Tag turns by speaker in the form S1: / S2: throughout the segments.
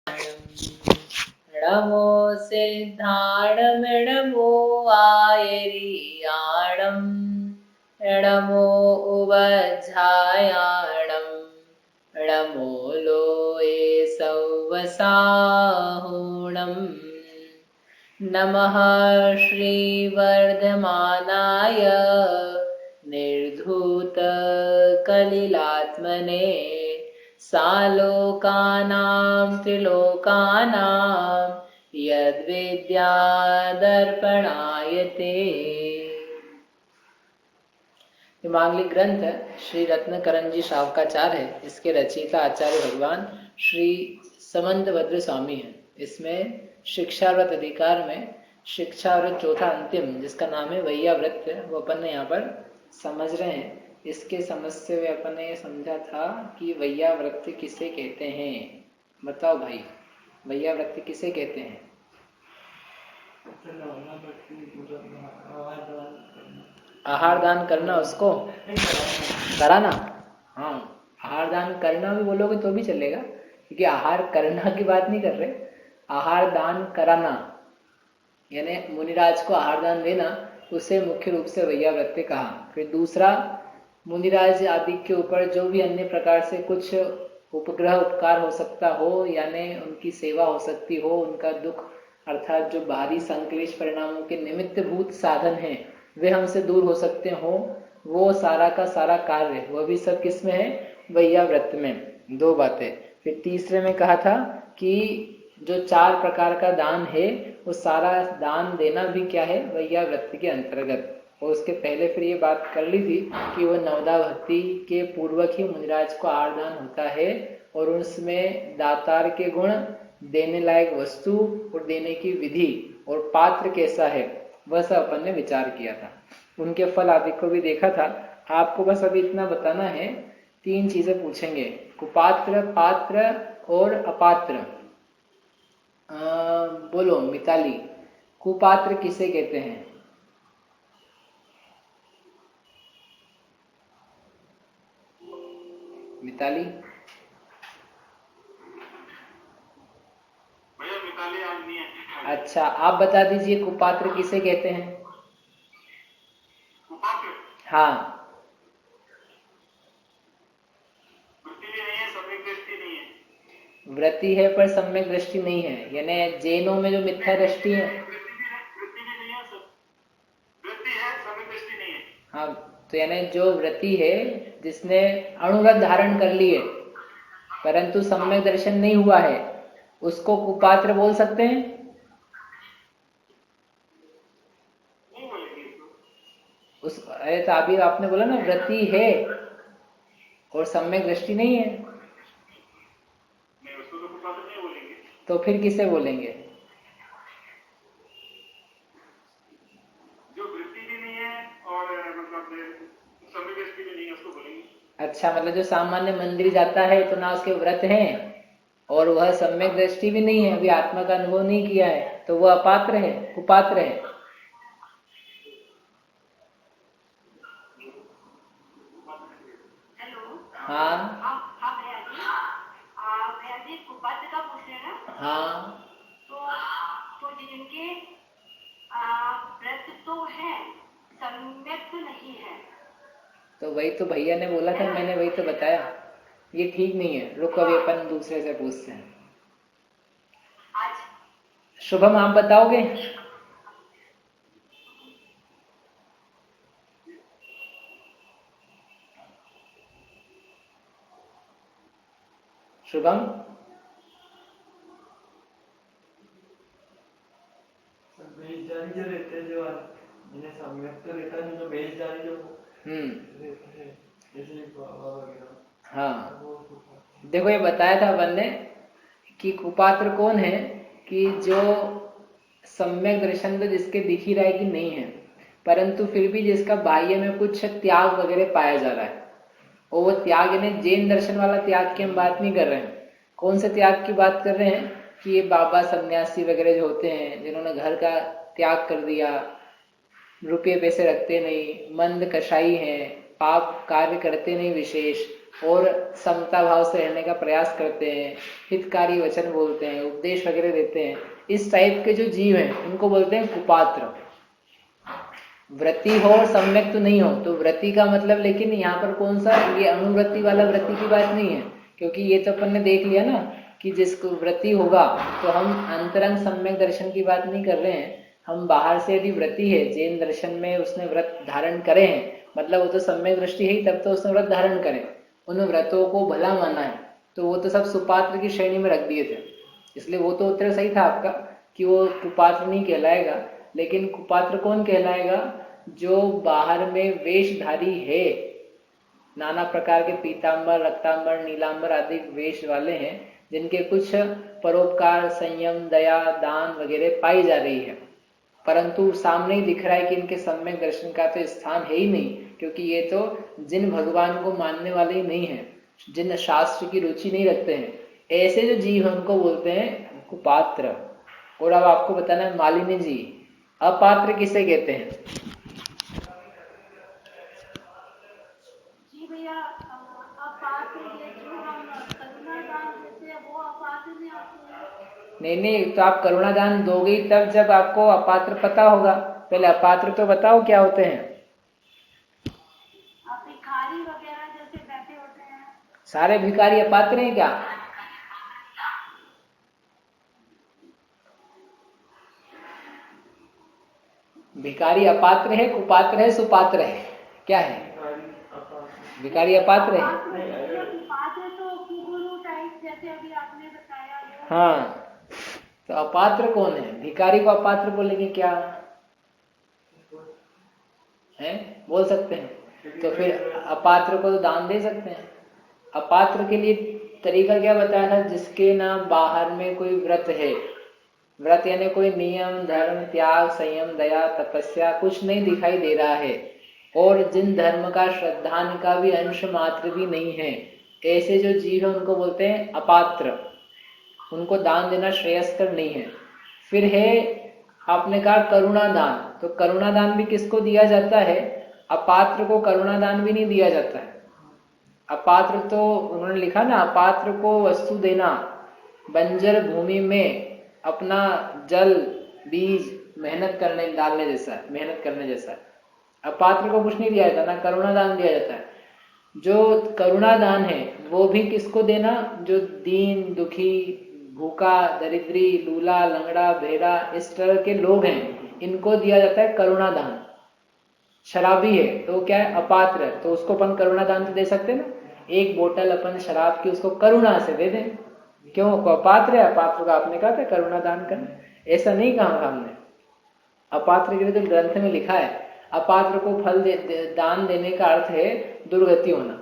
S1: नमो सिद्धाणमिडमो आयरियाणं नमो उवज्झायाणं नमो लोये सौवसाहुणं नमः श्रीवर्धमानाय निर्धूतकलिलात्मने सालोकानां त्रिलोकानां यद्विद्यादर्पणायते। ये मांगलिक ग्रंथ श्री रत्नकरण जी शावकाचार्य है। इसके रचयिता आचार्य भगवान श्री समंतभद्र स्वामी हैं। इसमें शिक्षाव्रत अधिकार में शिक्षाव्रत चौथा अंतिम, जिसका नाम है वैयाव्रत, वो अपन ने यहाँ पर समझ रहे हैं। इसके समस्या में अपन ने समझा था कि वैयाव्रत किसे कहते हैं। बताओ भाई, वैयाव्रत किसे कहते हैं? आहार दान करना, उसको कराना। हाँ, आहार दान करना भी बोलोगे तो भी चलेगा, क्योंकि आहार करना की बात नहीं कर रहे, आहार दान कराना यानी मुनिराज को आहार दान देना, उसे मुख्य रूप से वैयाव्रत कहा। फिर दूसरा, मुनिराज आदि के ऊपर जो भी अन्य प्रकार से कुछ उपग्रह उपकार हो सकता हो, यानी उनकी सेवा हो सकती हो, उनका दुख अर्थात जो बाहरी संक्लेश परिणामों के निमित्त भूत साधन हैं वे हमसे दूर हो सकते हो, वो सारा का सारा कार्य वह भी सब किस में है? वैयाव्रत में। दो बातें। फिर तीसरे में कहा था कि जो 4 प्रकार का दान है वो सारा दान देना भी क्या है? वैयाव्रत के अंतर्गत। और उसके पहले फिर ये बात कर ली थी कि वो नवदा भक्ति के पूर्वक ही मुनिराज को आहार दान होता है, और उसमें दातार के गुण, देने लायक वस्तु और देने की विधि और पात्र कैसा है, वह सब अपन ने विचार किया था। उनके फल आदि को भी देखा था। आपको बस अभी इतना बताना है, 3 चीजें पूछेंगे, कुपात्र, पात्र और अपात्र। बोलो मिताली, कुपात्र किसे कहते हैं? मिताली? अच्छा, आप बता दीजिए कुपात्र किसे कहते हैं? हाँ, व्रति है पर सम्यक दृष्टि नहीं है, यानी जैनों में जो मिथ्या दृष्टि है। हाँ, तो यानी जो व्रति है जिसने अणुव्रत धारण कर ली है परंतु सम्यक दर्शन नहीं हुआ है, उसको कुपात्र बोल सकते हैं? उस तो अभी आपने बोला ना व्रति है और सम्यक दृष्टि नहीं है, तो फिर किसे बोलेंगे? जो वृत्ति भी नहीं है और मतलब सम्यक दृष्टि भी नहीं है, उसको बोलेंगे। अच्छा, मतलब जो सामान्य मंदिर जाता है तो ना उसके व्रत हैं और वह सम्यक दृष्टि भी नहीं है, अभी आत्मा का अनुभव नहीं किया है, तो वह अपात्र है, कुपात्र है। हाँ कुपात्र का पूछ रहे हैं ना? हाँ, तो जिनके व्रत तो है, सम्यक तो नहीं है। तो वही तो भैया ने बोला था, मैंने वही तो बताया, ये ठीक नहीं है। रुको, अभी अपन दूसरे से पूछते हैं। शुभम, आप बताओगे? शुभम, जो रहते हैं, जो जिन्हें सम्यक तो रहता है, जो बेजदारी जो हाँ, देखो ये बताया था अपन ने कि कुपात्र कौन है, कि जो सम्यक दर्शन तो जिसके दिख ही रहा है कि नहीं है, परंतु फिर भी जिसका बाह्य में कुछ त्याग वगैरह पाया जा रहा है, और वो त्याग यानी जैन दर्शन वाला त्याग की हम बात नहीं कर रहे हैं। कौन से त्याग की बात कर रहे हैं? कि ये बाबा सन्यासी वगैरह जो होते हैं, जिन्होंने घर का त्याग कर दिया, रुपये पैसे रखते नहीं, मंद कषाई हैं, पाप कार्य करते नहीं विशेष, और समता भाव से रहने का प्रयास करते हैं, हितकारी वचन बोलते हैं, उपदेश वगैरह देते हैं, इस टाइप के जो जीव हैं उनको बोलते हैं कुपात्र। व्रति हो और सम्यक तो नहीं हो, तो व्रति का मतलब, लेकिन यहाँ पर कौन सा, ये अनुव्रति वाला व्रति की बात नहीं है, क्योंकि ये तो अपन ने देख लिया ना कि जिसको व्रति होगा, तो हम अंतरंग सम्यक दर्शन की बात नहीं कर रहे हैं। हम बाहर से यदि व्रति है, जैन दर्शन में उसने व्रत धारण करे हैं, मतलब वो तो सम्यक दृष्टि है ही, तब तो उसने व्रत धारण करे, उन व्रतों को भला माना है, तो वो तो सब सुपात्र की श्रेणी में रख दिए थे। इसलिए वो तो उत्तर सही था आपका कि वो कुपात्र नहीं कहलाएगा। लेकिन कुपात्र कौन कहलाएगा? जो बाहर में वेशधारी है, नाना प्रकार के पीतांबर, रक्तांबर, नीलांबर आदि वेश वाले हैं, जिनके कुछ परोपकार, संयम, दया, दान वगैरह पाई जा रही है, परंतु सामने ही दिख रहा है कि इनके सम्यक दर्शन का तो स्थान है ही नहीं, क्योंकि ये तो जिन भगवान को मानने वाले ही नहीं है, जिन शास्त्र की रुचि नहीं रखते हैं, ऐसे जो जीव हैं उनको बोलते हैं कुपात्र। और अब आपको बताना है मालिनी जी, अपात्र किसे कहते हैं?
S2: जी भैया, अपात्र ये जो हम करुणादान देते हैं वो अपात्र में आते हैं।
S1: नहीं, तो आप करुणादान दोगे तब जब आपको अपात्र पता होगा। पहले अपात्र तो बताओ क्या होते हैं।
S2: भिखारी वगैरह जैसे बैठे होते हैं।
S1: सारे भिखारी अपात्र हैं क्या? भिखारी अपात्र है, कुपात्र है, सुपात्र है, क्या है? भिखारी अपात्र है। हाँ, तो अपात्र कौन है? भिखारी को अपात्र बोलेंगे क्या है? बोल सकते हैं? तो फिर अपात्र को तो दान दे सकते हैं। अपात्र के लिए तरीका क्या बताया था? जिसके ना बाहर में कोई व्रत है, व्रत यानी कोई नियम, धर्म, त्याग, संयम, दया, तपस्या कुछ नहीं दिखाई दे रहा है, और जिन धर्म का श्रद्धान का भी अंश मात्र भी नहीं है, ऐसे जो जीव है उनको बोलते हैं अपात्र। उनको दान देना श्रेयस्कर नहीं है। फिर है, आपने कहा करुणा दान, तो करुणा दान भी किसको दिया जाता है? अपात्र को करुणा दान भी नहीं दिया जाता है। अपात्र तो उन्होंने लिखा ना, अपात्र को वस्तु देना बंजर भूमि में अपना जल, बीज, मेहनत करने डालने जैसा, मेहनत करने जैसा। अपात्र को कुछ नहीं दिया जाता, ना करुणा दान दिया जाता है। जो करुणा दान है वो भी किसको देना? जो दीन, दुखी, भूखा, दरिद्री, लूला, लंगड़ा, बहरा, इस तरह के लोग हैं, इनको दिया जाता है करुणा दान। शराबी है तो क्या है? अपात्र है, तो उसको अपन करुणा दान तो दे सकते ना। एक बोतल अपन शराब की उसको करुणा से दे दें, क्यों? को अपात्र है, अपात्र का आपने कहा था करुणा दान करना, ऐसा नहीं कहा हमने। अपात्र के लिए तो ग्रंथ में लिखा है, अपात्र को फल दान देने का अर्थ है दुर्गति होना।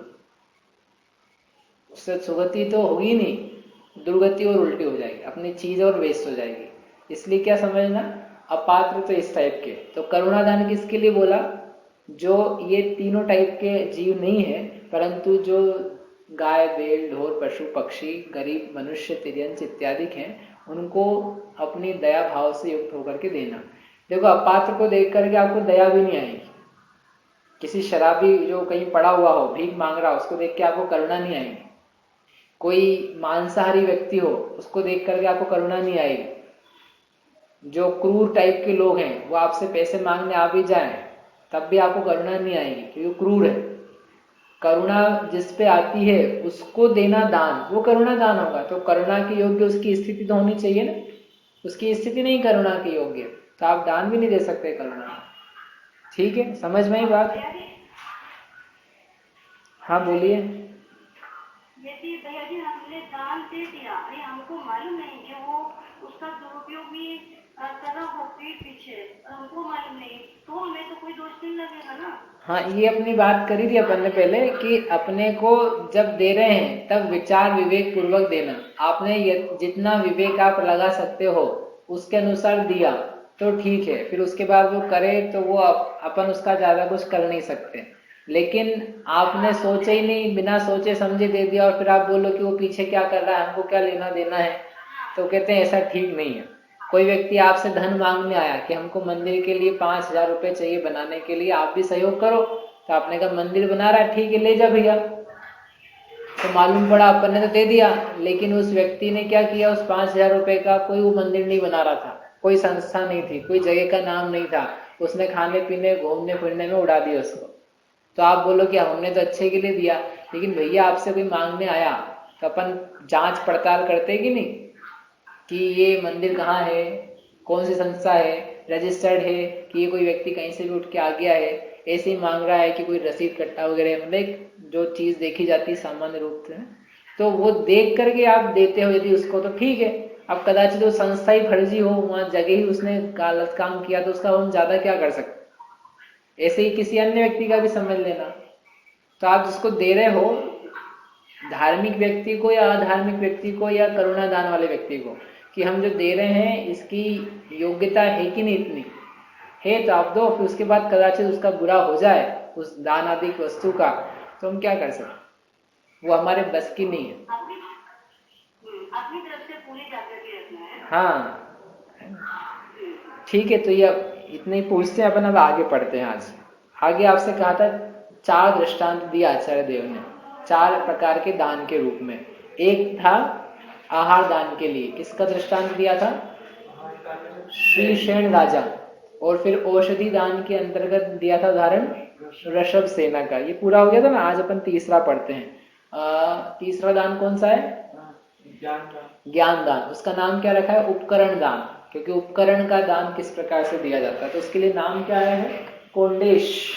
S1: उससे सुगति तो होगी नहीं, दुर्गति और उल्टी हो जाएगी, अपनी चीज और वेस्ट हो जाएगी। इसलिए क्या समझना, अपात्र तो इस टाइप के। तो करुणा दान किसके लिए बोला? जो ये तीनों टाइप के जीव नहीं है, परंतु जो गाय, बैल, ढोर, पशु, पक्षी, गरीब, मनुष्य, तिर्यंच इत्यादि हैं, उनको अपनी दया भाव से युक्त होकर के देना। देखो, अपात्र को देख करके आपको दया भी नहीं आएगी। किसी शराबी जो कहीं पड़ा हुआ हो, भीख मांग रहा हो, उसको देख के आपको करुणा नहीं आएगी। कोई मांसाहारी व्यक्ति हो, उसको देख करके आपको करुणा नहीं आएगी। जो क्रूर टाइप के लोग हैं, वो आपसे पैसे मांगने आ भी जाएं, तब भी आपको करुणा नहीं आएगी, क्योंकि क्रूर है। करुणा जिस पे आती है उसको देना दान, वो करुणा दान होगा। तो करुणा के योग्य उसकी स्थिति तो होनी चाहिए ना, उसकी स्थिति नहीं करुणा के योग्य, तो आप दान भी नहीं दे सकते करुणा। ठीक है, समझ में ही बात? हाँ बोलिए।
S2: यदि भैया जी हमने दान दे दिया, अरे हमको मालूम नहीं कि वो उसका दुरुपयोग भी कर रहा हो पीठ पीछे, हमको मालूम नहीं, तो हमें तो कोई दोष नहीं लगेगा ना।
S1: हाँ, ये अपनी बात करी थी अपन ने पहले कि अपने को जब दे रहे हैं तब विचार विवेक पूर्वक देना। आपने जितना विवेक आप लगा सकते हो उसके अनुसार दिया तो ठीक है, फिर उसके बाद वो करे तो वो अपन उसका ज्यादा कुछ कर नहीं सकते। लेकिन आपने सोचे ही नहीं, बिना सोचे समझे दे दिया और फिर आप बोलो कि वो पीछे क्या कर रहा है, हमको क्या लेना देना है, तो कहते हैं ऐसा ठीक नहीं है। कोई व्यक्ति आपसे धन मांगने आया कि हमको मंदिर के लिए 5,000 रुपए चाहिए बनाने के लिए, आप भी सहयोग करो, तो आपने कहा मंदिर बना रहा है, ठीक है ले जा भैया, तो मालूम पड़ा अपन ने तो दे दिया, लेकिन उस व्यक्ति ने क्या किया, उस 5,000 रुपए का कोई वो मंदिर नहीं बना रहा था, कोई संस्था नहीं थी, कोई जगह का नाम नहीं था, उसने खाने पीने घूमने फिरने में उड़ा दिया उसको। तो आप बोलो कि हमने तो अच्छे के लिए दिया, लेकिन भैया आपसे कोई मांगने आया तो अपन जांच पड़ताल करते कि नहीं, कि ये मंदिर कहाँ है, कौन सी संस्था है, रजिस्टर्ड है कि ये कोई व्यक्ति कहीं से भी उठ के आ गया है, ऐसे ही मांग रहा है कि कोई रसीद कट्टा वगैरह, मतलब जो चीज देखी जाती है सामान्य रूप से, तो वो देख करके आप देते हो यदि उसको तो ठीक है। अब कदाचित वो संस्था ही फर्जी हो, वहां जगह ही उसने गलत काम किया, तो उसका हम ज्यादा क्या कर सकते। ऐसे ही किसी अन्य व्यक्ति का भी समझ लेना। तो आप जिसको दे रहे हो, धार्मिक व्यक्ति को या अधार्मिक व्यक्ति को या करुणा दान वाले व्यक्ति को, कि हम जो दे रहे हैं इसकी योग्यता है कि नहीं, इतनी है तो आप दो, फिर उसके बाद कदाचित उसका बुरा हो जाए उस दान आदि की वस्तु का, तो हम क्या कर सकते, वो हमारे बस की नहीं है।
S2: अपनी तरफ से पूरी जागृति रखना है।
S1: हाँ ठीक है, तो ये इतने ही पूछते हैं अपन, अब आगे पढ़ते हैं। आज आगे आपसे कहा था 4 दृष्टांत दिया आचार्य देव ने 4 प्रकार के दान के रूप में। एक था आहार दान के लिए, किसका दृष्टांत दिया था, श्री शेण राजा। और फिर औषधि दान के अंतर्गत दिया था उदाहरण ऋषभ सेना का। ये पूरा हो गया था ना। आज अपन तीसरा पढ़ते हैं। तीसरा दान कौन सा है, ज्ञान दान। उसका नाम क्या रखा है, उपकरण दान, क्योंकि उपकरण का दान किस प्रकार से दिया जाता है, तो उसके लिए नाम क्या आया है, कोंडेश।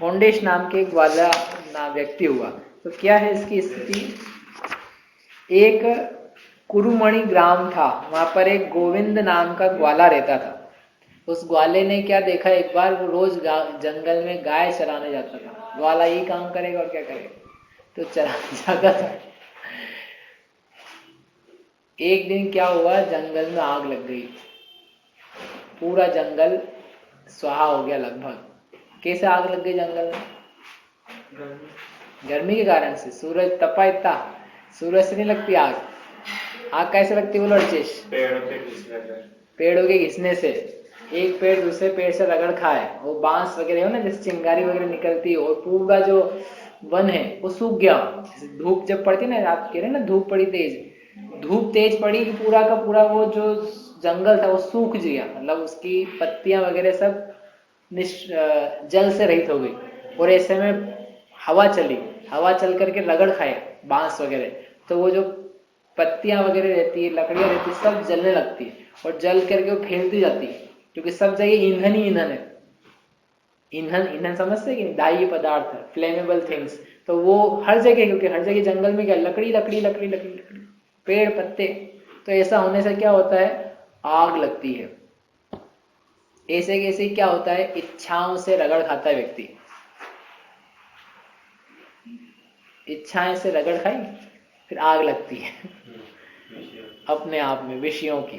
S1: कोंडेश नाम के एक वाला व्यक्ति हुआ। तो क्या है इसकी स्थिति, एक कुरुमणि ग्राम था, वहां पर एक गोविंद नाम का ग्वाला रहता था। उस ग्वाले ने क्या देखा, एक बार वो रोज जंगल में गाय चराने जाता था। ग्वाला यही काम करेगा और क्या करेगा, तो चराने जाता था। एक दिन क्या हुआ, जंगल में आग लग गई, पूरा जंगल स्वाहा हो गया लगभग। कैसे आग लग गई जंगल में, गर्मी के कारण से। सूरज तपा इतना, सूरज से नहीं लगती आग। आग कैसे लगती है बोलो अर्चेश, पेड़ों के घिसने से। एक पेड़ दूसरे पेड़ से रगड़ खाए, वो बांस वगैरह हो ना, जैसे चिंगारी वगैरह निकलती है, और पूरा जो वन है वो सूख गया। धूप जब पड़ती ना, आप कह रहे ना धूप पड़ी तेज, धूप तेज पड़ी कि पूरा का पूरा वो जो जंगल था वो सूख गया, मतलब उसकी पत्तियां वगैरह सब जल से रहित हो गई। और ऐसे में हवा चली, हवा चल करके रगड़ खाया बांस वगैरह, तो वो जो पत्तियां वगैरह रहती है, लकड़ियां रहती है, सब जलने लगती है, और जल करके वो फैलती जाती है, क्योंकि सब जगह ईंधन ही ईंधन है। ईंधन, ईंधन समझते कि दाह्य पदार्थ, फ्लेमेबल थिंग्स, तो वो हर जगह, क्योंकि हर जगह जंगल में क्या, लकड़ी लकड़ी लकड़ी लकड़ी लकड़ी, पेड़ पत्ते। तो ऐसा होने से क्या होता है, आग लगती है। ऐसे कैसे क्या होता है, इच्छाओं से रगड़ खाता है व्यक्ति, इच्छाएं से रगड़ खाई, फिर आग लगती है अपने आप में विषयों की।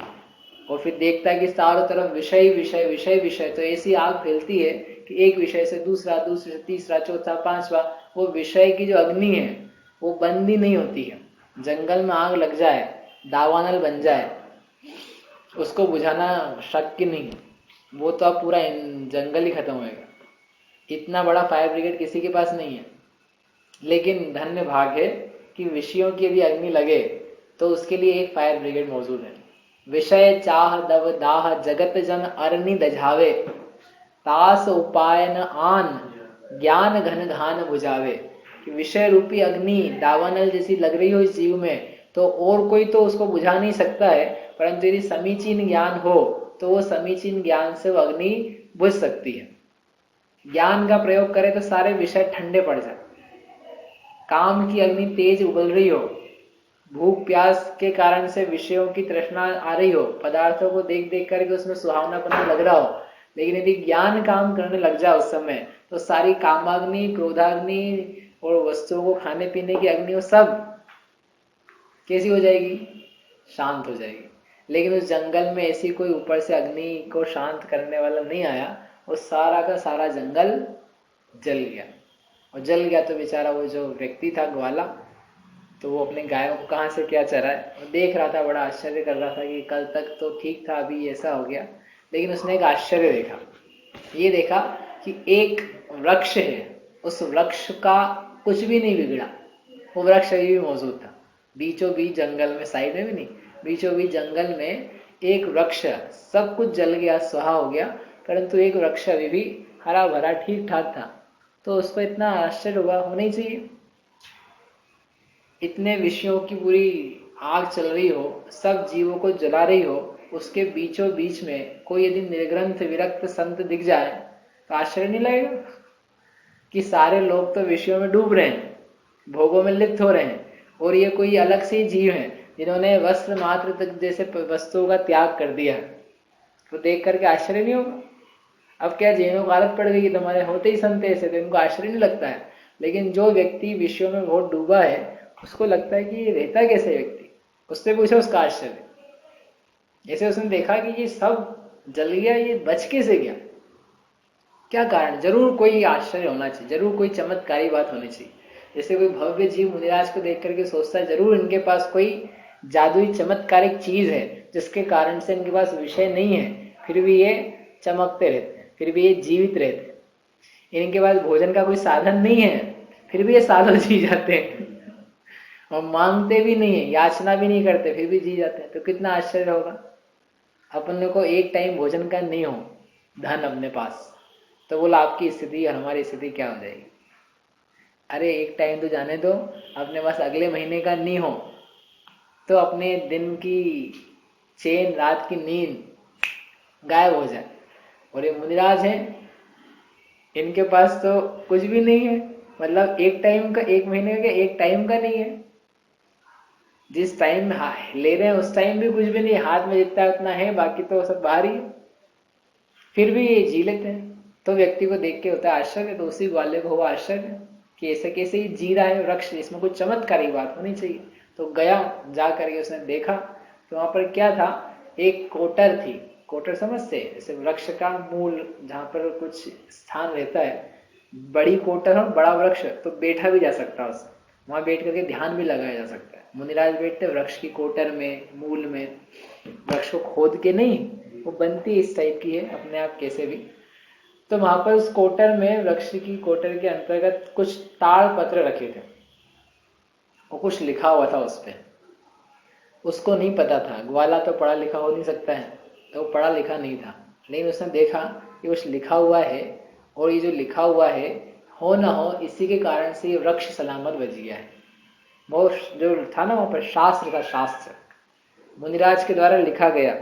S1: और फिर देखता है कि चारों तरफ विषय विषय विषय विषय, तो ऐसी आग फैलती है कि एक विषय से दूसरा, दूसरे से तीसरा, चौथा, पांचवा, वो विषय की जो अग्नि है वो बंद ही नहीं होती है। जंगल में आग लग जाए, दावानल बन जाए, उसको बुझाना शक्य नहीं, वो तो अब पूरा जंगल ही खत्म होएगा। इतना बड़ा फायर ब्रिगेड किसी के पास नहीं है। लेकिन धन्य भाग है कि विषयों की यदि अग्नि लगे तो उसके लिए एक फायर ब्रिगेड मौजूद है। विषय चाह दव दाह जगत जन अरनि दझावे, तास उपाय न आन ज्ञान घन घान बुझावे। कि विषय रूपी अग्नि दावानल जैसी लग रही हो इस जीव में, तो और कोई तो उसको बुझा नहीं सकता है, परंतु यदि समीचीन ज्ञान हो तो वो समीचीन ज्ञान से वो अग्नि बुझ सकती है। ज्ञान का प्रयोग करे तो सारे विषय ठंडे पड़ जाए। काम की अग्नि तेज उबल रही हो, भूख प्यास के कारण से विषयों की तृष्णा आ रही हो, पदार्थों को देख देख करके उसमें सुहावनापन लग रहा हो, लेकिन यदि ज्ञान काम करने लग जाए उस समय, तो सारी कामाग्नि, क्रोधाग्नि और वस्तुओं को खाने पीने की अग्नि, वो सब कैसी हो जाएगी, शांत हो जाएगी। लेकिन उस जंगल में ऐसी कोई ऊपर से अग्नि को शांत करने वाला नहीं आया, वो सारा का सारा जंगल जल गया। और जल गया तो बेचारा वो जो व्यक्ति था ग्वाला, तो वो अपने गायों को कहाँ से क्या चराए, वो देख रहा था, बड़ा आश्चर्य कर रहा था कि कल तक तो ठीक था, अभी ऐसा हो गया। लेकिन उसने एक आश्चर्य देखा, ये देखा कि एक वृक्ष है, उस वृक्ष का कुछ भी नहीं बिगड़ा, वो वृक्ष अभी भी मौजूद था बीचों बीच जंगल में, साइड में भी नहीं, बीचों बीच जंगल में एक वृक्ष, सब कुछ जल गया, स्वाहा हो गया, परंतु एक वृक्ष अभी भी हरा भरा ठीक ठाक था। तो उसको इतना आश्चर्य हुआ, होना ही चाहिए। इतने विषयों की पूरी आग चल रही हो, सब जीवों को जला रही हो, उसके बीचों बीच में कोई यदि निर्ग्रंथ विरक्त संत दिख जाए तो आश्चर्य नहीं लगेगा कि सारे लोग तो विषयों में डूब रहे हैं, भोगों में लिप्त हो रहे हैं, और ये कोई अलग से जीव हैं जिन्होंने वस्त्र मात्र तक जैसे वस्तुओं का त्याग कर दिया है। तो देख करके आश्चर्य नहीं होगा। अब क्या जैनों को आदत पड़ गई कि तुम्हारे होते ही संत ऐसे, तो इनको आश्चर्य नहीं लगता है। लेकिन जो व्यक्ति विषयों में बहुत डूबा है उसको लगता है कि ये रहता कैसे व्यक्ति, उससे पूछो उसका आश्चर्य। जैसे उसने देखा कि ये सब जल गया, ये बच कैसे गया, क्या कारण, जरूर कोई आश्चर्य होना चाहिए, जरूर कोई चमत्कारी बात होनी चाहिए। जैसे कोई भव्य जीव मुनिराज को देख करके सोचता है जरूर इनके पास कोई जादुई चमत्कारिक चीज है जिसके कारण से इनके पास विषय नहीं है, फिर भी ये चमकते रहते हैं, फिर भी ये जीवित रहते हैं। इनके पास भोजन का कोई साधन नहीं है, फिर भी ये सालों जी जाते हैं, और मांगते भी नहीं है, याचना भी नहीं करते, फिर भी जी जाते हैं। तो कितना आश्चर्य होगा। अपन को एक टाइम भोजन का नहीं हो, धन अपने पास, तो बोला आपकी स्थिति और हमारी स्थिति क्या हो जाएगी। अरे एक टाइम तो जाने दो, अपने पास अगले महीने का नहीं हो तो अपने दिन की चैन, रात की नींद गायब हो जाए। और ये मुनिराज हैं, इनके पास तो कुछ भी नहीं है, मतलब एक टाइम का, एक महीने का, एक टाइम का नहीं है। जिस टाइम में ले रहे हैं उस टाइम भी कुछ भी नहीं, हाथ में जितना उतना है, बाकी तो सब बाहर ही है, फिर भी ये जी लेते हैं। तो व्यक्ति को देख के होता है आश्चर्य, तो उसी ग्वाले को हुआ आश्चर्य कि ऐसे कैसे ही जी रहा है वृक्ष, इसमें कुछ चमत्कारी बात होनी चाहिए। तो गया, जा करके उसने देखा तो वहां पर क्या था, एक कोटर थी। कोटर समझते, जैसे वृक्ष का मूल जहाँ पर कुछ स्थान रहता है, बड़ी कोटर हो, बड़ा वृक्ष, तो बैठा भी जा सकता है उसमें, वहां बैठ करके ध्यान भी लगाया जा सकता है। मुनिराज बैठते वृक्ष की कोटर में, मूल में, वृक्ष को खोद के नहीं, वो बनती इस टाइप की है अपने आप कैसे भी। तो वहां पर उस कोटर में, वृक्ष की कोटर के अंतर्गत कुछ ताड़ पत्र रखे थे, और कुछ लिखा हुआ था उस पे। उसको नहीं पता था, ग्वाला तो पढ़ा लिखा हो नहीं सकता है, तो वो पढ़ा लिखा नहीं था, लेकिन उसने देखा कि कुछ लिखा हुआ है, और ये जो लिखा हुआ है हो ना हो इसी के कारण से ये वृक्ष सलामत बच गया है। वो जो था ना वहां पर शास्त्र था, शास्त्र मुनिराज के द्वारा लिखा गया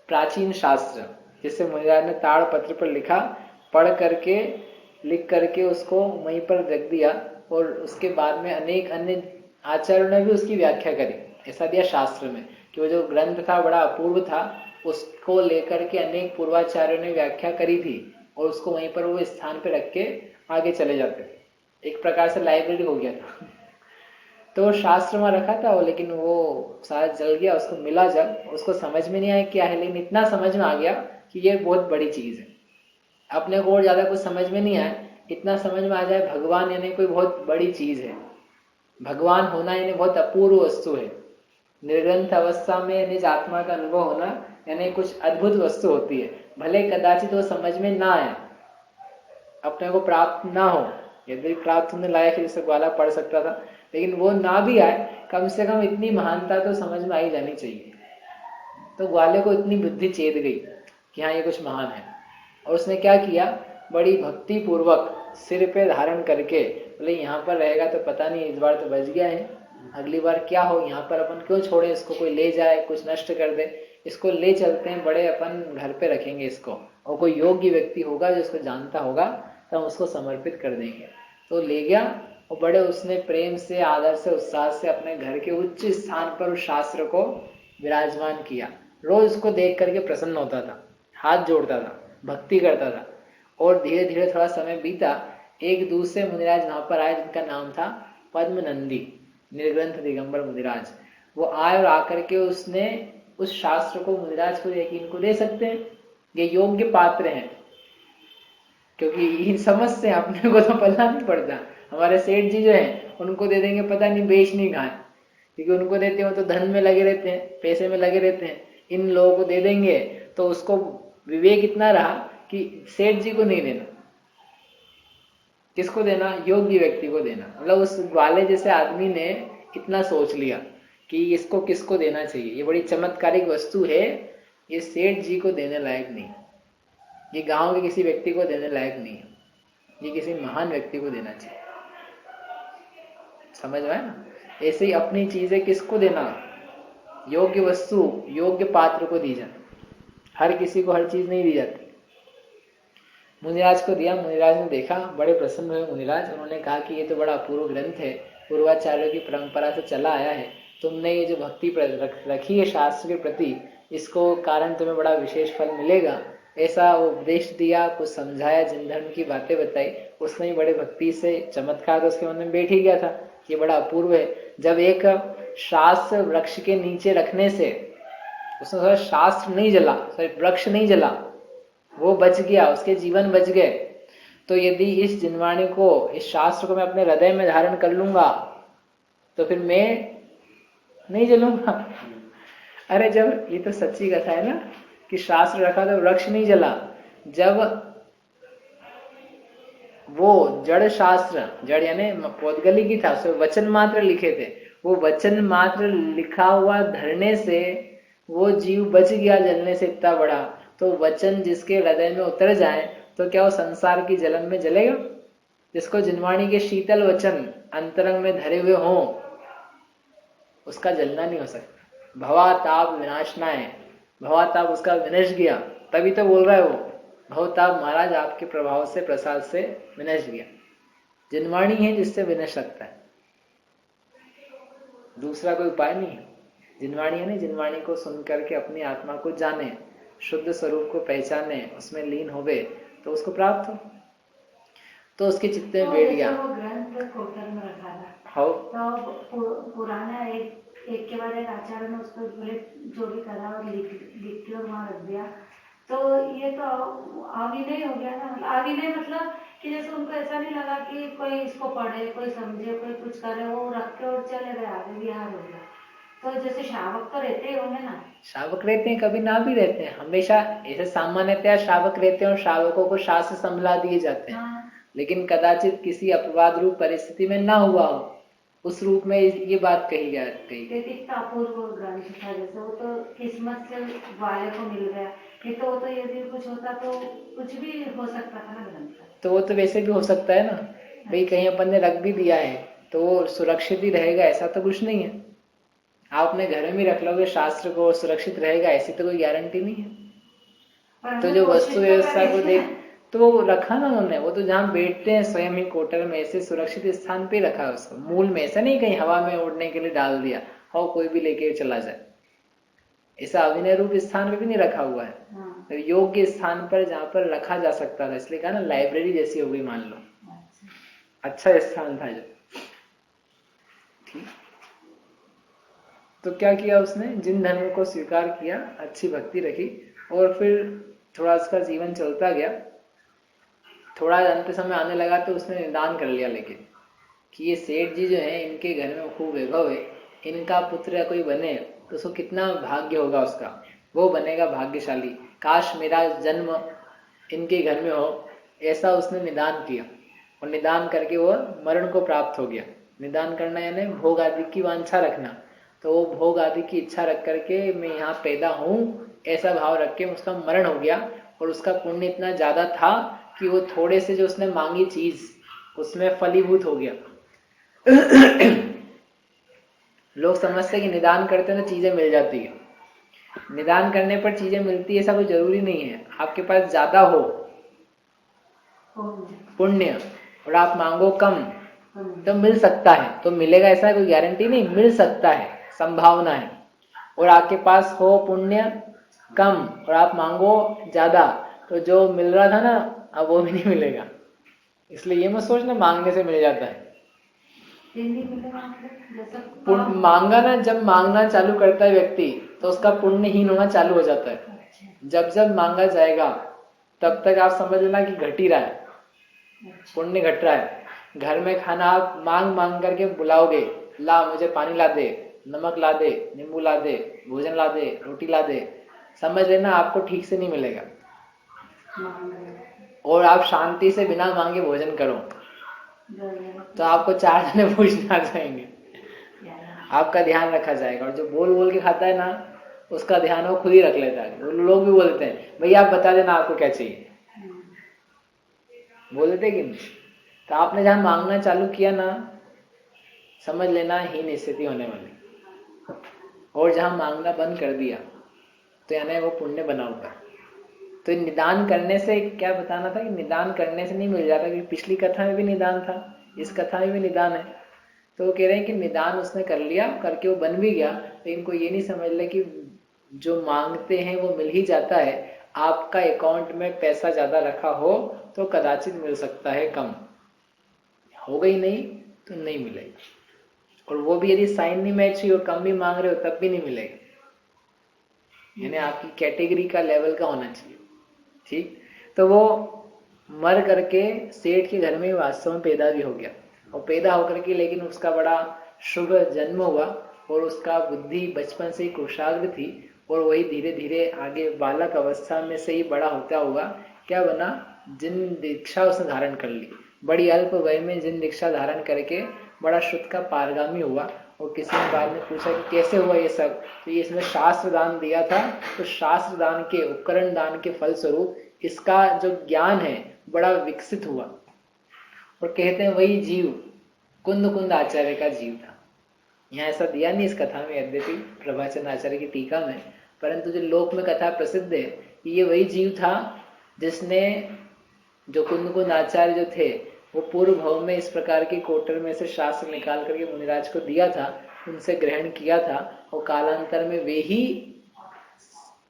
S1: प्राचीन शास्त्र, जिससे मुनिराज ने ताड़ पत्र पर लिखा, पढ़ करके, लिख करके उसको वहीं पर रख दिया, और उसके बाद में अनेक अन्य आचार्यों ने भी उसकी व्याख्या करी। ऐसा दिया शास्त्र में कि वो जो ग्रंथ था बड़ा अपूर्व था, उसको लेकर के अनेक पूर्वाचार्यों ने व्याख्या करी थी, और उसको वहीं पर वो स्थान पर रख के आगे चले जाते थे। एक प्रकार से लाइब्रेरी हो गया था। तो शास्त्र में रखा था वो, लेकिन वो सारा जल गया, उसको मिला जब, उसको समझ में नहीं आया क्या है, लेकिन इतना समझ में आ गया कि ये बहुत बड़ी चीज है। अपने को और ज्यादा कुछ समझ में नहीं आया, इतना समझ में आ जाए भगवान यानी कोई बहुत बड़ी चीज है, भगवान होना यानी बहुत अपूर्व वस्तु है, निर्ग्रंथ अवस्था में निज आत्मा का अनुभव होना यानी कुछ अद्भुत वस्तु होती है। भले कदाचित वो समझ में ना आए, अपने को प्राप्त ना हो, यदि प्राप्त होने लायक जैसे ग्वाला पढ़ सकता था, लेकिन वो ना भी आए, कम से कम इतनी महानता तो समझ में आई जानी चाहिए। तो ग्वाले को इतनी बुद्धि चेत गई कि हाँ ये कुछ महान है, और उसने क्या किया, बड़ी भक्ति पूर्वक सिर पे धारण करके, बोले यहाँ पर रहेगा तो पता नहीं, इस बार तो बच गया है, अगली बार क्या हो, यहाँ पर अपन क्यों छोड़े इसको, कोई ले जाए, कुछ नष्ट कर दे, इसको ले चलते हैं, बड़े अपन घर पे रखेंगे इसको, और कोई योग्य व्यक्ति होगा जो इसको जानता होगा तो हम उसको समर्पित कर देंगे। तो ले गया, और बड़े उसने प्रेम से, आदर से, उत्साह से अपने घर के उच्च स्थान पर उस शास्त्र को विराजमान किया। रोज उसको देख करके प्रसन्न होता था, हाथ जोड़ता था, भक्ति करता था। और धीरे धीरे थोड़ा समय बीता, एक दूसरे मुनिराज वहां पर आए जिनका नाम था पद्मनंदी, निर्ग्रंथ दिगंबर मुनिराज। वो आए और आकर के उसने उस शास्त्र को मुनिराज को देखी, इनको दे सकते हैं, ये योग्य पात्र हैं, क्योंकि इन समझ से अपने को तो पता नहीं पड़ता। हमारे सेठ जी जो हैं उनको दे देंगे, पता नहीं बेच नहीं कहाँ, क्योंकि उनको देते हो तो धन में लगे रहते हैं, पैसे में लगे रहते हैं। इन लोगों को दे देंगे तो उसको विवेक इतना रहा कि सेठ जी को नहीं देना, किसको देना? योग्य व्यक्ति को देना। मतलब उस ग्वाले जैसे आदमी ने इतना सोच लिया कि इसको किसको देना चाहिए, ये बड़ी चमत्कारिक वस्तु है, ये सेठ जी को देने लायक नहीं, ये गांव के किसी व्यक्ति को देने लायक नहीं है, ये किसी महान व्यक्ति को देना चाहिए। समझ में आया ना? ऐसे ही अपनी चीजें किसको देना? योग्य वस्तु योग्य पात्र को दी जाए। हर किसी को हर चीज नहीं दी जाती। मुनिराज को दिया, मुनिराज ने देखा, बड़े प्रसन्न हुए मुनिराज। उन्होंने कहा कि ये तो बड़ा अपूर्व ग्रंथ है, पूर्वाचार्यों की परंपरा से चला आया है, तुमने ये जो भक्ति रखी है शास्त्र के प्रति, इसको कारण तुम्हें बड़ा विशेष फल मिलेगा। ऐसा उपदेश दिया, कुछ समझाया, जिन धर्म की बातें बताई, उसने बड़े भक्ति से चमत्कार तो उसके मन में बैठ ही गया था, ये बड़ा अपूर्व है। जब एक शास्त्र वृक्ष के नीचे रखने से उसने सोचा शास्त्र नहीं जला, वृक्ष नहीं जला, वो बच गया, उसके जीवन बच गए, तो यदि इस जिनवाणी को, इस शास्त्र को मैं अपने हृदय में धारण कर लूंगा तो फिर मैं नहीं जलूंगा। अरे जब, ये तो सच्ची कथा है ना कि शास्त्र रखा तो वृक्ष नहीं जला। जब वो जड़ शास्त्र, जड़ यानी पौदगली की था, उसमें वचन मात्र लिखे थे, वो वचन मात्र लिखा हुआ धरने से वो जीव बच गया जलने से इतना बड़ा। तो वचन जिसके हृदय में उतर जाए तो क्या वो संसार की जलन में जलेगा? जिसको जिनवाणी के शीतल वचन अंतरंग में धरे हुए हों, उसका जलना नहीं हो सकता। भवाताप विनाशनाय, भवाताप उसका विनश गया, तभी तो बोल रहा है वो, भवताप महाराज आपके प्रभाव से, प्रसाद से विनश गया। जिनवाणी है जिससे विनश सकता है, दूसरा कोई उपाय नहीं है। जिनवाणी है ना, जिनवाणी को सुन करके अपनी आत्मा को जाने, शुद्ध स्वरूप को पहचाने, उसमें लीन होवे तो उसको प्राप्त हो। तो उसके चित्त में बैठ गया।
S3: वो ग्रंथ कोटर में रखा था,
S1: हो
S3: तो पुराना एक के बाद एक आचार्य ने उसको बोले जो भी करा और लिख के और वहाँ रख दिया। तो ये तो आविनय हो गया ना, आविनय मतलब कि जैसे उनको ऐसा नहीं लगा कि कोई इसको पढ़े, कोई समझे, कोई कुछ करे, वो रख के और चले गए, आगे विहार हो गया। तो जैसे श्रावक तो रहते ही होंगे ना,
S1: श्रावक रहते हैं, कभी ना भी रहते हैं, हमेशा ऐसे सामान्यतया श्रावक रहते हैं और श्रावकों को शास्त्र संभला दिए जाते हैं।
S3: हाँ।
S1: लेकिन कदाचित किसी अपवाद रूप परिस्थिति में ना हुआ हो, उस रूप में ये बात कही गई।
S3: कितना अपूर्व ग्रंथ था, जैसे वो तो किस्मत से वाले को मिल गया, कि तो वो तो यदि कुछ होता तो कुछ भी हो सकता था ना ग्रंथ का।
S1: तो वो तो वैसे भी हो सकता है ना भाई, कहीं अपन ने रख भी दिया है तो वो सुरक्षित ही रहेगा, ऐसा तो कुछ नहीं है। आप अपने घर में रख लोगे शास्त्र को, सुरक्षित रहेगा ऐसी तो कोई गारंटी नहीं है। तो जो वस्तु व्यवस्था को देख, तो वो रखा ना उन्होंने, वो तो जहाँ बैठते हैं स्वयं ही कोटर में, ऐसे सुरक्षित स्थान पे रखा है उसको, मूल में, ऐसा नहीं कहीं हवा में उड़ने के लिए डाल दिया हो कोई भी लेके चला जाए, ऐसा अभिनय रूप स्थान पे भी नहीं रखा हुआ है। तो योग्य स्थान पर जहाँ पर रखा जा सकता था, इसलिए कहा ना लाइब्रेरी जैसी हो गई मान लो, अच्छा स्थान था जो। ठीक, तो क्या किया उसने, जिन धर्म को स्वीकार किया, अच्छी भक्ति रखी, और फिर थोड़ा उसका जीवन चलता गया। थोड़ा अंत समय आने लगा तो उसने निदान कर लिया लेकिन कि ये सेठ जी जो है, इनके घर में खूब वैभव है, इनका पुत्र कोई बने तो उसको कितना भाग्य होगा उसका, वो बनेगा भाग्यशाली, काश मेरा जन्म इनके घर में हो, ऐसा उसने निदान किया। और निदान करके वो मरण को प्राप्त हो गया। निदान करना यानी भोग आदि की वांछा रखना, तो वो भोग आदि की इच्छा रख करके मैं यहाँ पैदा हूँ ऐसा भाव रख के उसका मरण हो गया। और उसका पुण्य इतना ज्यादा था कि वो थोड़े से जो उसने मांगी चीज उसमें फलीभूत हो गया। लोग समझते कि निदान करते हैं तो चीजें मिल जाती है, निदान करने पर चीजें मिलती है ऐसा कोई जरूरी नहीं है। आपके पास ज्यादा हो पुण्य और आप मांगो कम तो मिल सकता है, तो मिलेगा ऐसा कोई गारंटी नहीं, मिल सकता है, संभावना है। और आपके पास हो पुण्य कम और आप मांगो ज्यादा, तो जो मिल रहा था ना अब वो भी नहीं मिलेगा। इसलिए ये मत सोचना मांगने से मिल जाता है। मांगा ना, जब मांगना चालू करता है व्यक्ति तो उसका पुण्यहीन होना चालू हो जाता है। जब जब मांगा जाएगा तब तक आप समझ लेना कि घट ही रहा है, पुण्य घट रहा है। घर में खाना आप मांग मांग करके बुलाओगे, ला मुझे पानी ला दे, नमक ला दे, नींबू ला दे, भोजन ला दे, रोटी ला दे, समझ लेना आपको ठीक से नहीं मिलेगा। और आप शांति से बिना मांगे भोजन करो तो आपको 4 जने पूछने आ जाएंगे, आपका ध्यान रखा जाएगा। और जो बोल बोल के खाता है ना, उसका ध्यान वो खुद ही रख लेता है। वो लोग भी बोलते हैं भैया आप बता देना आपको क्या चाहिए, बोल देते कि नहीं। तो आपने जहां मांगना चालू किया ना, समझ लेना हीन स्थिति होने वाली। और जहां मांगना बंद कर दिया तो यानी वो पुण्य बना होगा। तो निदान करने से क्या बताना था कि निदान करने से नहीं मिल जाता, क्योंकि पिछली कथा में भी निदान था, इस कथा में भी निदान है। तो वो कह रहे हैं कि निदान उसने कर लिया, करके वो बन भी गया, लेकिन कोई ये नहीं समझ ले कि जो मांगते हैं वो मिल ही जाता है। आपका अकाउंट में पैसा ज्यादा रखा हो तो कदाचित मिल सकता है, कम हो गई नहीं तो नहीं मिलेगा। और वो भी यदि साइन नहीं मैच हुई और कम भी मांग रहे हो तब भी नहीं मिलेगा। यानी आपकी कैटेगरी का लेवल का होना चाहिए, ठीक। तो वो मर करके सेठ के घर में वास्तव में पैदा भी हो गया, और पैदा होकर के लेकिन उसका बड़ा शुभ जन्म हुआ, और उसका बुद्धि बचपन से ही कुशाग्र थी, और वही धीरे धीरे आगे बालक अवस्था में से ही बड़ा होता हुआ क्या बना, जिन दीक्षा उसने धारण कर ली। बड़ी अल्प वय में जिन दीक्षा धारण करके बड़ा शुद्ध का पारगामी हुआ। और किसी ने बाद में पूछा कि कैसे हुआ ये सब, तो ये इसमें शास्त्र दान दिया था, तो शास्त्र दान के उपकरण दान के फलस्वरूप इसका जो ज्ञान है बड़ा विकसित हुआ। और कहते हैं वही जीव कुंद कुंद आचार्य का जीव था। यहाँ ऐसा दिया नहीं इस कथा में, यद्यपि प्रभाचंद आचार्य की टीका में, परंतु जो लोक में कथा प्रसिद्ध है कि ये वही जीव था जिसने, जो कुंद कुंद आचार्य जो थे, वो पूर्व भाव में इस प्रकार की कोटर में से शास्त्र निकाल करके मुनिराज को दिया था, उनसे ग्रहण किया था, और कालांतर में वे ही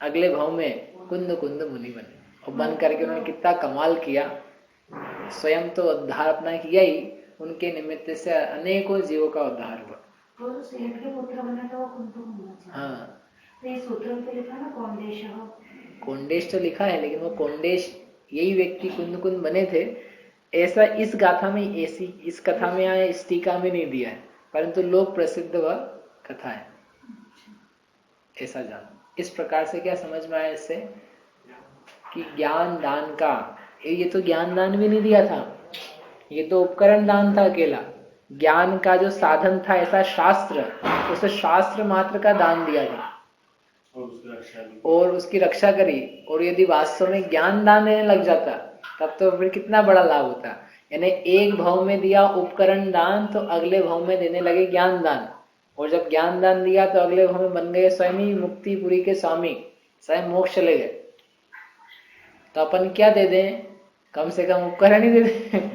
S1: अगले भाव में कुंद कुंद मुनि बने। और बन करके उन्होंने कितना कमाल किया, स्वयं तो उद्धार अपना किया ही, उनके निमित्त से अनेकों जीवों का उद्धार हुआ।
S3: तो सेठ के पुत्र बने तो वो कुंद होना चाहिए।
S1: हाँ,
S3: तो ये सूत्र में लिखा ना कौंडेश,
S1: कोंडेश तो लिखा है, लेकिन वो कोंडेश यही व्यक्ति कुंद कुंद बने थे, ऐसा इस गाथा में, ऐसी इस कथा में या इस टीका में नहीं दिया है, परंतु लोक प्रसिद्ध वह कथा है, ऐसा जान। इस प्रकार से क्या समझ में आया इससे कि ज्ञान दान का, ये तो ज्ञान दान भी नहीं दिया था, ये तो उपकरण दान था अकेला। ज्ञान का जो साधन था ऐसा शास्त्र, उसे शास्त्र मात्र का दान दिया था और उसकी रक्षा करी। और यदि वास्तव में ज्ञान दान देने लग जाता तब तो फिर कितना बड़ा लाभ होता। यानी एक भाव में दिया उपकरण दान, तो अगले भाव में देने लगे ज्ञान दान, और जब ज्ञान दान दिया तो अगले भाव में बन गए स्वयं ही मुक्तिपुरी के स्वामी, स्वयं मोक्ष चले गए। तो अपन क्या दे दें, कम से कम उपकरण ही दे दें।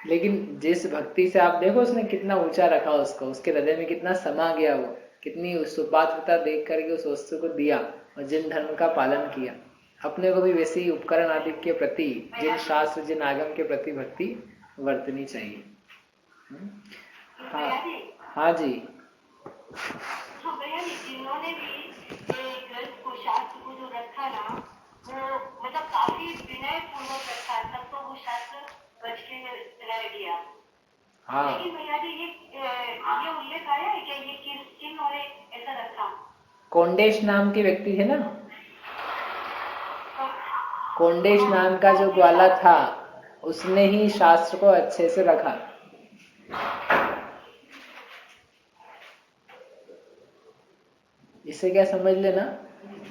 S1: लेकिन जिस भक्ति से आप देखो उसने कितना ऊंचा रखा उसको, उसके हृदय में कितना समा गया, वो कितनी सुपात्रता देख करके उस वस्तु को दिया और जिन धर्म का पालन किया। अपने को भी वैसे ही उपकरण आदि के प्रति, जिन शास्त्र जिन आगम के प्रति भक्ति वर्तनी चाहिए। हाँ हाँ जी।
S2: हाँ भैया जी, जिन्होंने भी ग्रंथ को, शास्त्र को जो रखा ना, वो मतलब काफी विनय पूर्वक रखा, तब तो वो शास्त्र बच के रह गया।
S1: हाँ,
S2: लेकिन भैया जी ये उल्लेख आया है क्या, ये किन्होंने ऐसा रखा?
S1: कोंडेश नाम के व्यक्ति थे ना, कोंडेश नाम का जो ग्वाला था उसने ही शास्त्र को अच्छे से रखा। इससे क्या समझ लेना,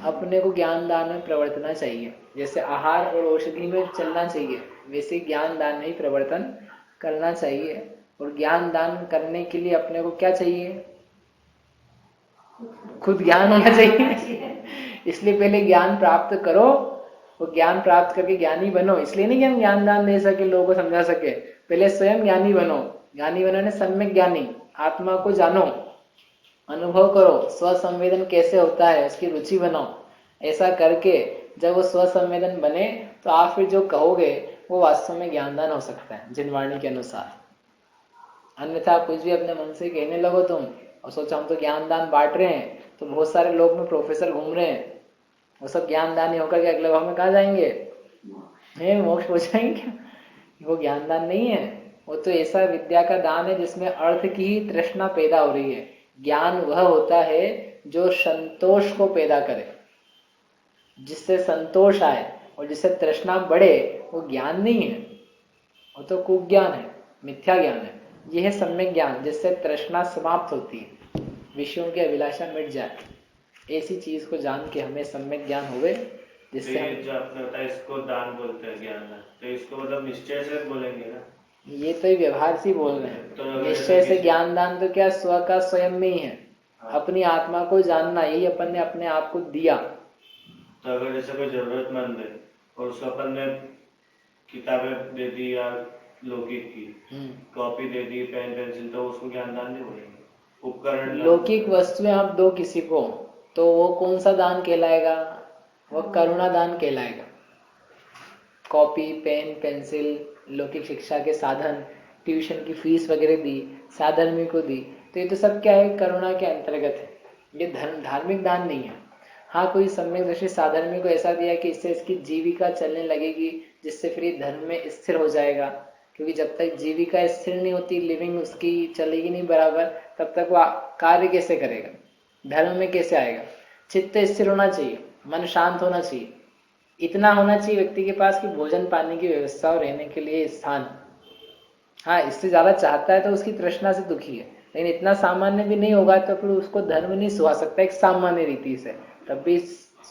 S1: अपने को ज्ञान दान में प्रवर्तना चाहिए। जैसे आहार और औषधि में चलना चाहिए, वैसे ज्ञान दान में ही प्रवर्तन करना चाहिए। और ज्ञान दान करने के लिए अपने को क्या चाहिए, खुद ज्ञान होना चाहिए। इसलिए पहले ज्ञान प्राप्त करो, और ज्ञान प्राप्त करके ज्ञानी बनो। इसलिए नहीं कि हम ज्ञान दान दे सके, लोगों को समझा सके, पहले स्वयं ज्ञानी बनो। ज्ञानी बनने सम्यक ज्ञानी, आत्मा को जानो, अनुभव करो, स्वसंवेदन कैसे होता है उसकी रुचि बनाओ। ऐसा करके जब वो स्वसंवेदन बने तो आप फिर जो कहोगे वो वास्तव में ज्ञानदान हो सकता है जिनवाणी के अनुसार। अन्यथा कुछ भी अपने मन से कहने लगो तुम और सोचो हम तो ज्ञानदान बांट रहे हैं, तो बहुत सारे लोग में प्रोफेसर घूम रहे हैं, वो सब ज्ञानदान ही होकर के अगले भाव में कहाँ जाएंगे, मोक्ष हो जाएंगे क्या? वो ज्ञानदान नहीं है, वो तो ऐसा विद्या का दान है जिसमें अर्थ की ही तृष्णा पैदा हो रही है। ज्ञान वह होता है जो संतोष को पैदा करे, जिससे संतोष आए और जिससे तृष्णा बढ़े, वो ज्ञान नहीं है, वो तो कुज्ञान है। मिथ्या ज्ञान है। यह है सम्यक ज्ञान, जिससे तृष्णा समाप्त होती है, विषयों की अभिलाषा मिट जाए। ऐसी चीज को जान के हमें सम्यक ज्ञान होवे, जिससे
S4: ये जो आपने बताया इसको दान बोलते हैं, ज्ञान दान, तो इसको मतलब निश्चय से बोलेंगे ना?
S1: ये तो ये व्यवहार से ही बोल रहे
S4: तो
S1: हैं।
S4: अगर
S1: निश्चय से
S4: किसी-
S1: ज्ञान दान तो क्या, स्व का स्वयं में ही है। अपनी आत्मा को जानना, यही अपन ने अपने आप को दिया।
S4: तो अगर जैसे कोई जरूरतमंद है और उसको अपन ने किताबें दे दी या लौकिक की कॉपी दे दी, पेन पेंसिल, तो उसको ज्ञान दान नहीं बोलेंगे, उपकरण दान।
S1: लौकिक वस्तुएं आप दो किसी को, तो वो कौन सा दान कहलाएगा? वो करुणा दान कहलाएगा। कॉपी, पेन, पेंसिल, लौकिक शिक्षा के साधन, ट्यूशन की फीस वगैरह दी, साधर्मी को दी, तो ये तो सब क्या है, करुणा के अंतर्गत है। ये धार्मिक दान नहीं है। हाँ, कोई सम्यक दृष्टि साधर्मी को ऐसा दिया कि इससे इसकी जीविका चलने लगेगी, जिससे फिर ये धर्म में स्थिर हो जाएगा। क्योंकि जब तक जीविका स्थिर नहीं होती, लिविंग उसकी चलेगी नहीं बराबर, तब तक वो कार्य कैसे करेगा, धर्म में कैसे आएगा? चित्त स्थिर होना चाहिए, मन शांत होना चाहिए, इतना होना चाहिए व्यक्ति के पास कि भोजन पानी की व्यवस्था और रहने के लिए स्थान। हाँ, इससे ज्यादा चाहता है तो उसकी तृष्णा से दुखी है, लेकिन इतना सामान्य भी नहीं होगा तो फिर उसको धर्म नहीं सुहा सकता एक सामान्य रीति से। तब भी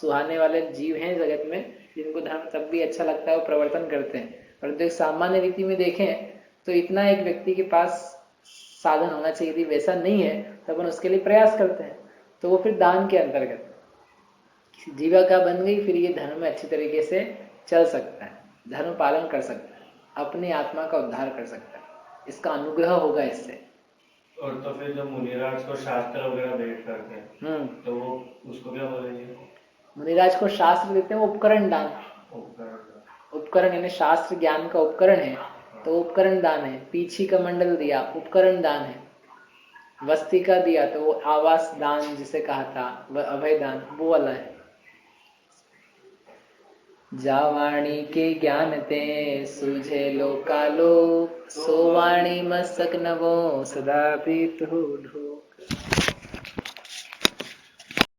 S1: सुहाने वाले जीव हैं जगत में, जिनको धर्म तब भी अच्छा लगता है, वो प्रवर्तन करते हैं। परंतु एक सामान्य रीति में देखें तो इतना एक व्यक्ति के पास साधन होना चाहिए, यदि वैसा नहीं है तो अपन उसके लिए प्रयास करते हैं, तो वो फिर दान के अंतर्गत जीविका बन गई। फिर ये धर्म में अच्छी तरीके से चल सकता है, धर्म पालन कर सकता है, अपनी आत्मा का उद्धार कर सकता है, इसका अनुग्रह होगा इससे।
S4: और तो फिर जो मुनिराज को शास्त्र वगैरह भेंट करते हैं, तो वो उसको क्या बोलेंगे?
S1: मुनिराज को शास्त्र देते हैं, वो उपकरण दान। उपकरण यानी शास्त्र ज्ञान का उपकरण है, तो उपकरण दान है। पीछी का मंडल दिया, उपकरण दान है। वस्ती का दिया तो वो आवास दान जिसे कहा था, वह अभय दान, वो वाला है। जावाणी के ज्ञान ते सूझे लोकालोक, सो वाणी मस्तक नवो सदा प्रीत हो ढोक।